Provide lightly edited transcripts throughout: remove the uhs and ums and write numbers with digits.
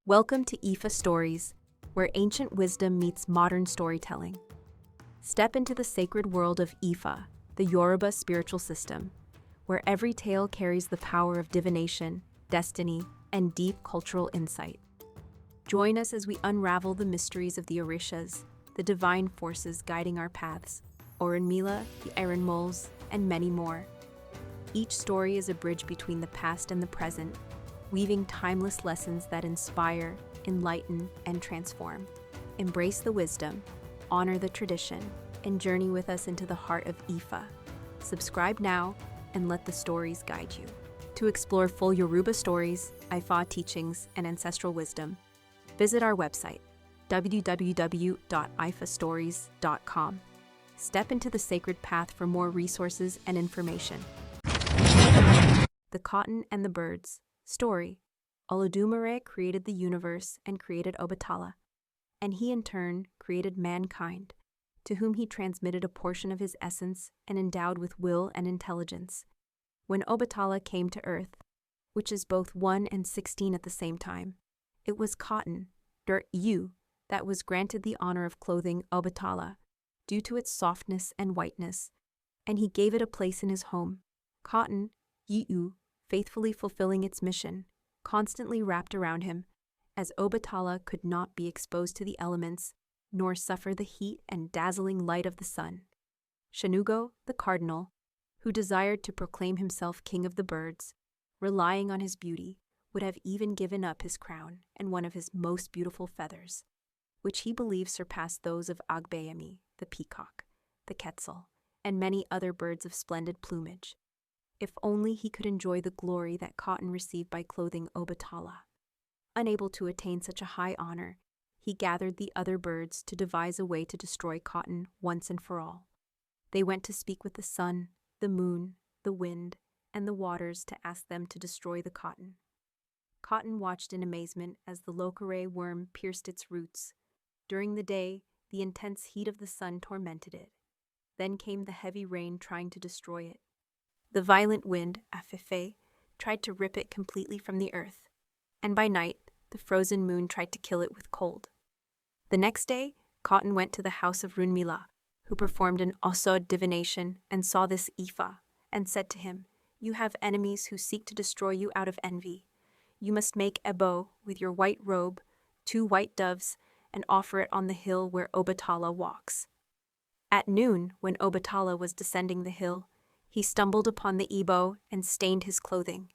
Welcome to IFAStories, where ancient wisdom meets modern storytelling. Step into the sacred world of Ifa, the Yoruba spiritual system, where every tale carries the power of divination, destiny, and deep cultural insight. Join us as we unravel the mysteries of the Orishas, the divine forces guiding our paths, Òrúnmìlà, the Iron Moles, and many more. Each story is a bridge between the past and the present, weaving timeless lessons that inspire, enlighten, and transform. Embrace the wisdom, honor the tradition, and journey with us into the heart of Ifa. Subscribe now and let the stories guide you. To explore full Yoruba stories, Ifa teachings, and ancestral wisdom, visit our website, www.ifastories.com. Step into the sacred path for more resources and information. The Cotton and the Birds. Story. Olódùmarè created the universe and created Ọbàtálá, and he in turn created mankind, to whom he transmitted a portion of his essence and endowed with will and intelligence. When Ọbàtálá came to earth, which is both 1 and 16 at the same time, it was cotton, dirt you, that was granted the honor of clothing Ọbàtálá, due to its softness and whiteness, and he gave it a place in his home. Cotton, you, faithfully fulfilling its mission, constantly wrapped around him, as Ọbàtálá could not be exposed to the elements, nor suffer the heat and dazzling light of the sun. Shẹnúggo, the cardinal, who desired to proclaim himself king of the birds, relying on his beauty, would have even given up his crown and one of his most beautiful feathers, which he believed surpassed those of Agbéyemi, the peacock, the quetzal, and many other birds of splendid plumage, if only he could enjoy the glory that cotton received by clothing Ọbàtálá. Unable to attain such a high honor, he gathered the other birds to devise a way to destroy cotton once and for all. They went to speak with the sun, the moon, the wind, and the waters to ask them to destroy the cotton. Cotton watched in amazement as the locust worm pierced its roots. During the day, the intense heat of the sun tormented it. Then came the heavy rain trying to destroy it. The violent wind, afefe, tried to rip it completely from the earth, and by night, the frozen moon tried to kill it with cold. The next day, Cotton went to the house of Òrúnmìlà, who performed an osod divination and saw this Ifa, and said to him, "You have enemies who seek to destroy you out of envy. You must make a bow with your white robe, 2 white doves, and offer it on the hill where Ọbàtálá walks." At noon, when Ọbàtálá was descending the hill, he stumbled upon the ebo and stained his clothing.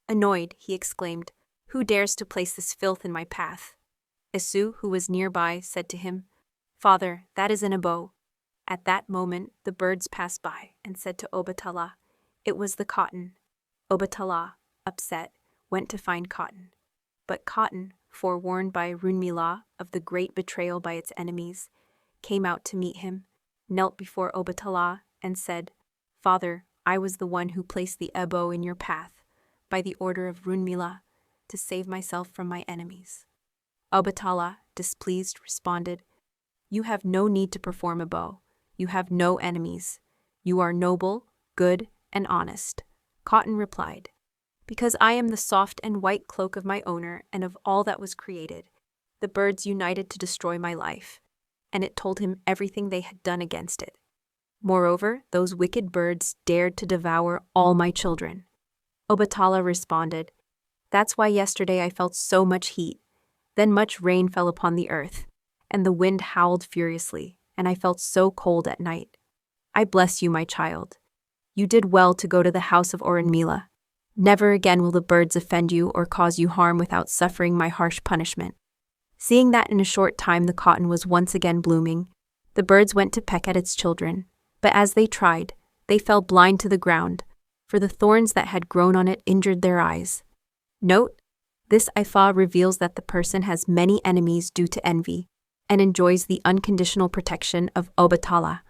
Annoyed, he exclaimed, "Who dares to place this filth in my path?" Esu, who was nearby, said to him, "Father, that is an ebo." At that moment, the birds passed by and said to Ọbàtálá, "It was the cotton." Ọbàtálá, upset, went to find Cotton. But Cotton, forewarned by Òrúnmìlà of the great betrayal by its enemies, came out to meet him, knelt before Ọbàtálá, and said, "Father, I was the one who placed the ebo in your path, by the order of Òrúnmìlà, to save myself from my enemies." Ọbàtálá, displeased, responded, "You have no need to perform ebo. You have no enemies. You are noble, good, and honest." Cotton replied, "Because I am the soft and white cloak of my owner and of all that was created. The birds united to destroy my life," and it told him everything they had done against it. "Moreover, those wicked birds dared to devour all my children." Ọbàtálá responded, "That's why yesterday I felt so much heat. Then much rain fell upon the earth, and the wind howled furiously, and I felt so cold at night. I bless you, my child. You did well to go to the house of Òrúnmìlà. Never again will the birds offend you or cause you harm without suffering my harsh punishment." Seeing that in a short time the cotton was once again blooming, the birds went to peck at its children, but as they tried, they fell blind to the ground, for the thorns that had grown on it injured their eyes. Note, this Ifa reveals that the person has many enemies due to envy, and enjoys the unconditional protection of Ọbàtálá.